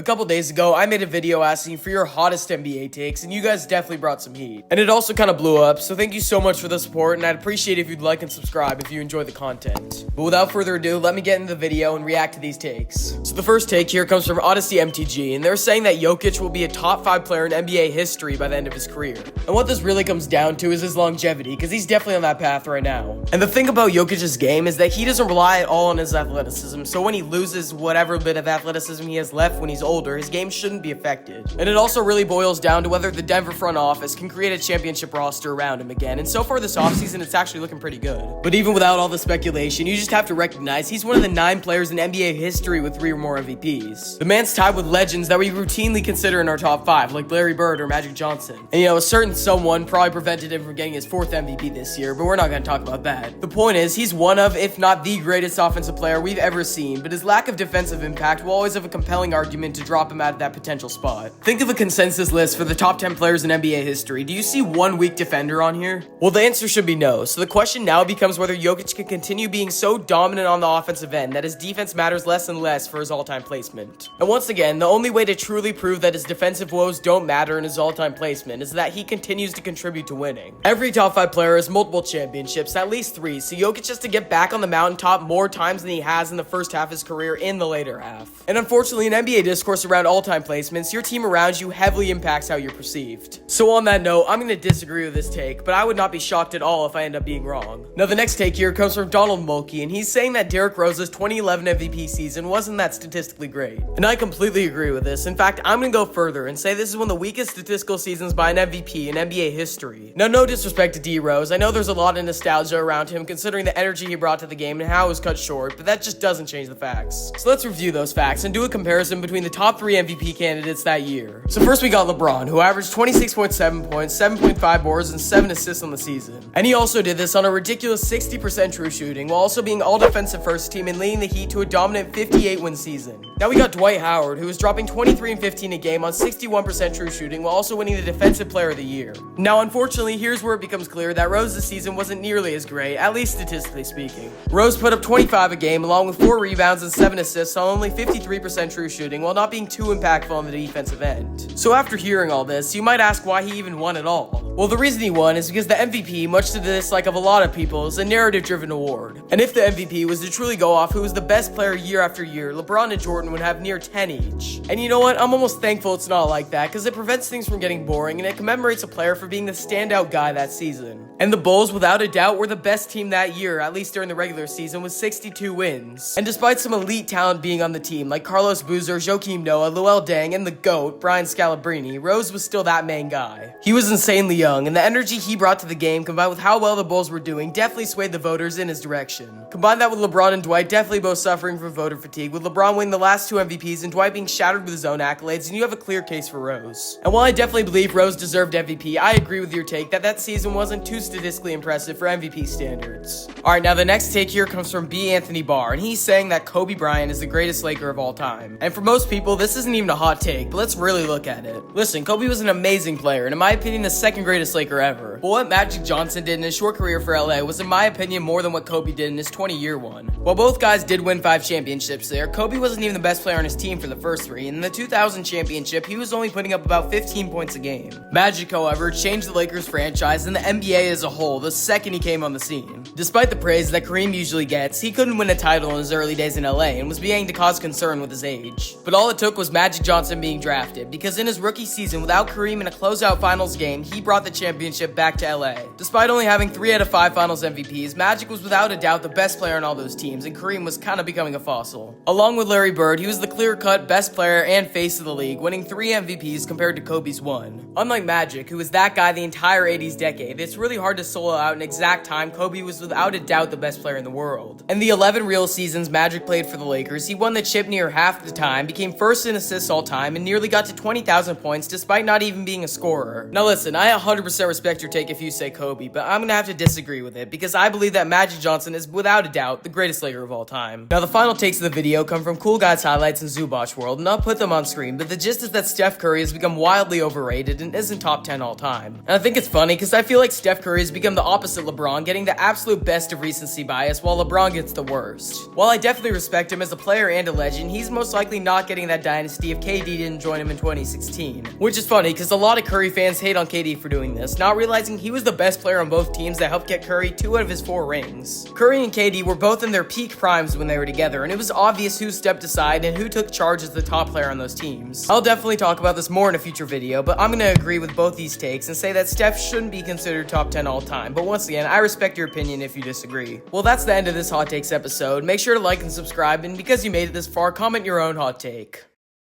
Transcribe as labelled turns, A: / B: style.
A: A couple days ago, I made a video asking for your hottest NBA takes, and you guys definitely brought some heat. And it also kind of blew up, so thank you so much for the support, and I'd appreciate it if you'd like and subscribe if you enjoy the content. But without further ado, let me get into the video and react to these takes. So the first take here comes from Odyssey MTG, and they're saying that Jokic will be a top 5 player in NBA history by the end of his career. And what this really comes down to is his longevity, because he's definitely on that path right now. And the thing about Jokic's game is that he doesn't rely at all on his athleticism, so when he loses whatever bit of athleticism he has left when he's older, his game shouldn't be affected. And it also really boils down to whether the Denver front office can create a championship roster around him again, and so far this offseason it's actually looking pretty good. But even without all the speculation, you just have to recognize he's one of the 9 players in NBA history with 3 or more MVPs. The man's tied with legends that we routinely consider in our top 5, like Larry Bird or Magic Johnson. And a certain someone probably prevented him from getting his 4th MVP this year, but we're not going to talk about that. The point is, he's one of, if not the greatest offensive player we've ever seen, but his lack of defensive impact will always have a compelling argument to drop him out of that potential spot. Think of a consensus list for the top 10 players in NBA history. Do you see one weak defender on here? Well, the answer should be no, so the question now becomes whether Jokic can continue being so dominant on the offensive end that his defense matters less and less for his all-time placement. And once again, the only way to truly prove that his defensive woes don't matter in his all-time placement is that he continues to contribute to winning. Every top 5 player has multiple championships, at least 3, so Jokic has to get back on the mountaintop more times than he has in the first half of his career in the later half. And unfortunately, in NBA discourse around all-time placements, your team around you heavily impacts how you're perceived. So on that note, I'm going to disagree with this take, but I would not be shocked at all if I end up being wrong. Now the next take here comes from Donald Mulkey, and he's saying that Derrick Rose's 2011 MVP season wasn't that statistically great. And I completely agree with this. In fact, I'm going to go further and say this is one of the weakest statistical seasons by an MVP in NBA history. Now no disrespect to D Rose, I know there's a lot of nostalgia around him considering the energy he brought to the game and how it was cut short, but that just doesn't change the facts. So let's review those facts and do a comparison between the top 3 MVP candidates that year. So first we got LeBron, who averaged 26.7 points, 7.5 boards, and 7 assists on the season. And he also did this on a ridiculous 60% true shooting, while also being all-defensive first team and leading the Heat to a dominant 58-win season. Now we got Dwight Howard, who was dropping 23 and 15 a game on 61% true shooting, while also winning the Defensive Player of the Year. Now unfortunately, here's where it becomes clear that Rose's season wasn't nearly as great, at least statistically speaking. Rose put up 25 a game, along with 4 rebounds and 7 assists on only 53% true shooting, while not being too impactful on the defensive end. So after hearing all this, you might ask why he even won at all. Well, the reason he won is because the MVP, much to the dislike of a lot of people, is a narrative-driven award. And if the MVP was to truly go off who was the best player year after year, LeBron and Jordan would have near 10 each. And you know what? I'm almost thankful it's not like that, because it prevents things from getting boring, and it commemorates a player for being the standout guy that season. And the Bulls, without a doubt, were the best team that year, at least during the regular season, with 62 wins. And despite some elite talent being on the team, like Carlos Boozer, Joakim Noah, Luol Deng, and the GOAT, Brian Scalabrine, Rose was still that main guy. He was insanely young, and the energy he brought to the game, combined with how well the Bulls were doing, definitely swayed the voters in his direction. Combine that with LeBron and Dwight definitely both suffering from voter fatigue, with LeBron winning the last 2 MVPs and Dwight being shattered with his own accolades, and you have a clear case for Rose. And while I definitely believe Rose deserved MVP, I agree with your take that season wasn't too statistically impressive for MVP standards. Alright, now the next take here comes from B. Anthony Barr, and he's saying that Kobe Bryant is the greatest Laker of all time. And for most people, this isn't even a hot take, but let's really look at it. Listen, Kobe was an amazing player, and in my opinion, the 2nd greatest Laker ever. But what Magic Johnson did in his short career for LA was, in my opinion, more than what Kobe did in his 20-year one. While both guys did win 5 championships there, Kobe wasn't even the best player on his team for the first 3, and in the 2000 championship, he was only putting up about 15 points a game. Magic, however, changed the Lakers franchise and the NBA as a whole the second he came on the scene. Despite the praise that Kareem usually gets, he couldn't win a title in his early days in LA and was beginning to cause concern with his age. But all it took was Magic Johnson being drafted, because in his rookie season without Kareem in a closeout finals game, he brought the championship back to LA. Despite only having 3 out of 5 finals MVPs, Magic was without a doubt the best player on all those teams, and Kareem was kind of becoming a fossil. Along with Larry Bird, he was the clear-cut best player and face of the league, winning 3 MVPs compared to Kobe's 1. Unlike Magic, who was that guy the entire 80s decade, it's really hard to solo out an exact time Kobe was without a doubt the best player in the world. In the 11 real seasons Magic played for the Lakers, he won the chip near half the time, became first in assists all time, and nearly got to 20,000 points despite not even being a scorer. Now listen, I 100% respect your take if you say Kobe, but I'm gonna have to disagree with it, because I believe that Magic Johnson is without a doubt the greatest Laker of all time. Now the final takes of the video come from Cool Guys Highlights and Zubac World, and I'll put them on screen, but the gist is that Steph Curry has become wildly overrated and isn't top 10 all time. And I think it's funny, because I feel like Steph Curry has become the opposite LeBron, getting the absolute absolute best of recency bias, while LeBron gets the worst. While I definitely respect him as a player and a legend, he's most likely not getting that dynasty if KD didn't join him in 2016. Which is funny, because a lot of Curry fans hate on KD for doing this, not realizing he was the best player on both teams that helped get Curry 2 out of his 4 rings. Curry and KD were both in their peak primes when they were together, and it was obvious who stepped aside and who took charge as the top player on those teams. I'll definitely talk about this more in a future video, but I'm gonna agree with both these takes and say that Steph shouldn't be considered top 10 all time, but once again, I respect your opinion if you disagree. Well, that's the end of this Hot Takes episode. Make sure to like and subscribe, and because you made it this far, comment your own hot take.